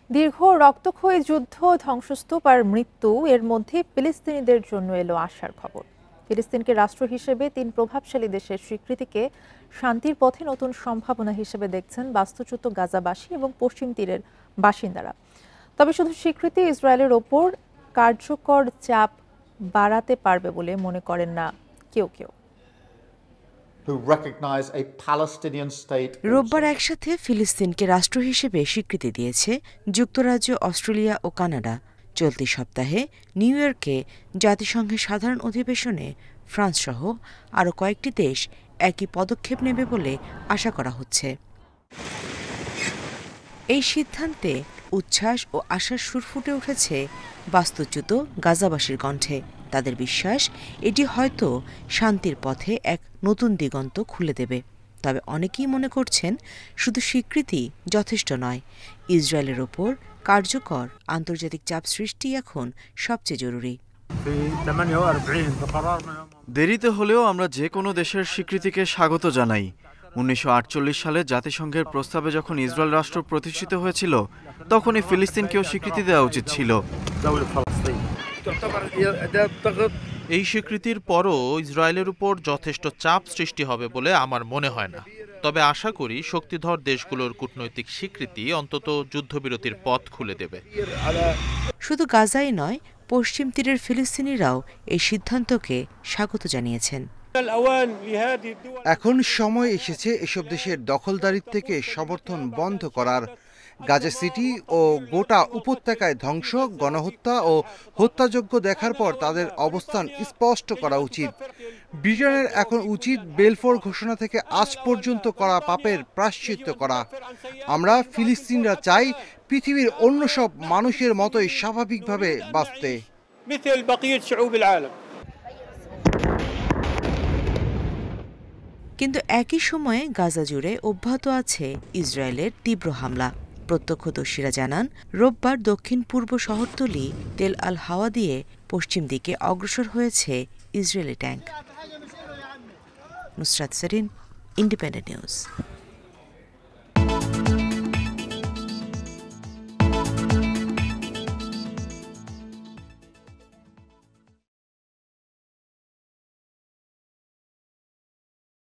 দীর্ঘ রক্তক্ষয়ী যুদ্ধ, ধ্বংসস্তূপ আর মৃত্যু, এর মধ্যে ফিলিস্তিনিদের জন্য এলো আশার খবর। ফিলিস্তিনকে রাষ্ট্র হিসেবে 3 প্রভাবশালী দেশের স্বীকৃতিকে শান্তির পথে নতুন সম্ভাবনা হিসেবে দেখছেন বাস্তুচ্যুত গাজাবাসী এবং পশ্চিম তীরের বাসিন্দারা। তবে শুধু স্বীকৃতি ইসরায়েলের ওপর কার্যকর চাপ বাড়াতে পারবে বলে মনে করেন না কেউ কেউ। রোববার একসাথে ফিলিস্তিনকে রাষ্ট্র হিসেবে স্বীকৃতি দিয়েছে যুক্তরাজ্য, অস্ট্রেলিয়া ও কানাডা। চলতি সপ্তাহে নিউ ইয়র্কে জাতিসংঘের সাধারণ অধিবেশনে ফ্রান্স সহ আরও কয়েকটি দেশ একই পদক্ষেপ নেবে বলে আশা করা হচ্ছে। এই সিদ্ধান্তে উচ্ছ্বাস ও আশার সুর ফুটে উঠেছে বাস্তুচ্যুত গাজাবাসীর কণ্ঠে। তাদের বিশ্বাস, এটি হয়তো শান্তির পথে এক নতুন দিগন্ত খুলে দেবে। তবে অনেকেই মনে করছেন শুধু স্বীকৃতি যথেষ্ট নয়, ইসরায়েলের ওপর কার্যকর আন্তর্জাতিক চাপ সৃষ্টি এখন সবচেয়ে জরুরি। দেরিতে হলেও আমরা যে কোনো দেশের স্বীকৃতিকে স্বাগত জানাই। 1948 সালে জাতিসংঘের প্রস্তাবে যখন ইসরায়েল রাষ্ট্র প্রতিষ্ঠিত হয়েছিল, তখনই ফিলিস্তিনকেও স্বীকৃতি দেওয়া উচিত ছিল। এই স্বীকৃতির পরও ইসরায়েলের উপর যথেষ্ট চাপ সৃষ্টি হবে বলে আমার মনে হয় না। তবে আশা করি শক্তিধর দেশগুলোর কূটনৈতিক স্বীকৃতি অন্তত যুদ্ধবিরতির পথ খুলে দেবে। শুধু গাজাই নয়, পশ্চিম তীরের ফিলিস্তিনিরাও এই সিদ্ধান্তকে স্বাগত জানিয়েছেন। এখন সময় এসেছে এসব দেশের দখলদারিত্ব থেকে সমর্থন বন্ধ করার। গাজা সিটি ও গোটা উপত্যকায় ধ্বংস, গণহত্যা ও হত্যাযজ্ঞ দেখার পর তাদের অবস্থান স্পষ্ট করা উচিত। ব্রিটেনের এখন উচিত বেলফোর ঘোষণা থেকে আজ পর্যন্ত করা পাপের প্রায়শ্চিত্ত করা। আমরা ফিলিস্তিনরা চাই পৃথিবীর অন্য সব মানুষের মতোই স্বাভাবিকভাবে বাঁচতে। কিন্তু একই সময়ে গাজা জুড়ে অব্যাহত আছে ইসরায়েলের তীব্র হামলা। প্রত্যক্ষদর্শীরা জানান, রোববার দক্ষিণ পূর্ব শহরতলি তেল আল হাওয়া দিয়ে পশ্চিম দিকে অগ্রসর হয়েছে Israeli tank. Nusrat Serin, Independent news.